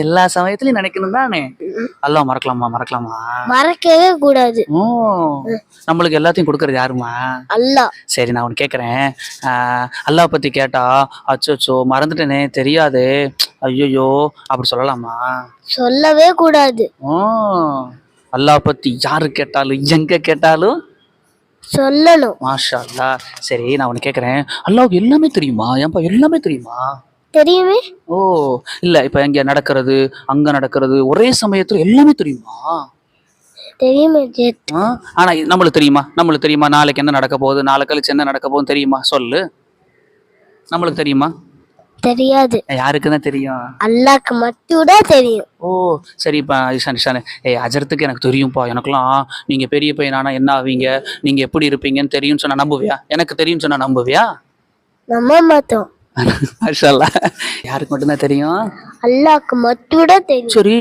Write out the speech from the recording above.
எல்லா சமயத்திலயும் நினைக்கணும் தானே. அல்லாஹ் மறக்கலாமா மறக்கலாமா? மறக்கவே கூடாது. ஓ, நம்மளுக்கு எல்லாத்தையும் கொடுக்கறது யாருமா? அல்லாஹ். சரி, நான் உனக்கு கேட்குறேன். அல்லாஹ் பத்தி கேட்டா அச்சோச்சோ மறந்துட்டேனே தெரியாது ஐயோ அப்படி சொல்லலாமா? சொல்லவே கூடாது. ஓ, அல்லாஹ் பத்தி யாரு கேட்டாலும் எங்க கேட்டாலும் சொல்லணும். மாஷா அல்லாஹ். சரி, நான் உனக்கு கேட்குறேன். அல்லாஹ்வுக்கு எல்லாமே தெரியுமா? ஏன்பா எல்லாமே தெரியுமா? தெரியுமே. ஓ, இல்ல இப்ப இங்க நடக்கிறது அங்க நடக்கிறது ஒரே சமயத்துல எல்லாமே தெரியுமா? தெரியுமே ஜெத். ஆனா நம்மளுக்கு தெரியுமா நாளைக்கு என்ன நடக்க போகுது, நாளை கழிச்சு என்ன நடக்க போகுது தெரியுமா? சொல்லு. நம்மளுக்கு தெரியுமா? தெரியாது. யாருக்கு தான் தெரியும்? அல்லாஹ்க்கு மட்டும்தான் தெரியும். ஓ, சரிப்பா இஷான். அஜரத்துக்கு எனக்கு தெரியும்ப்பா. எனக்கெல்லாம் நீங்க பெரிய பையனானா என்ன ஆவீங்க, நீங்க எப்படி இருப்பீங்கன்னு தெரியும்னு சொன்னா நம்புவியா? எனக்கு தெரியும்னு சொன்னா நம்புவியா? நம்ப மாட்டோம். மாஷா அல்லாஹ். யாருக்கு மட்டும்தான் தெரியும்? அல்லாஹ்க்கு மட்டும்தான் தெரியும். சரி.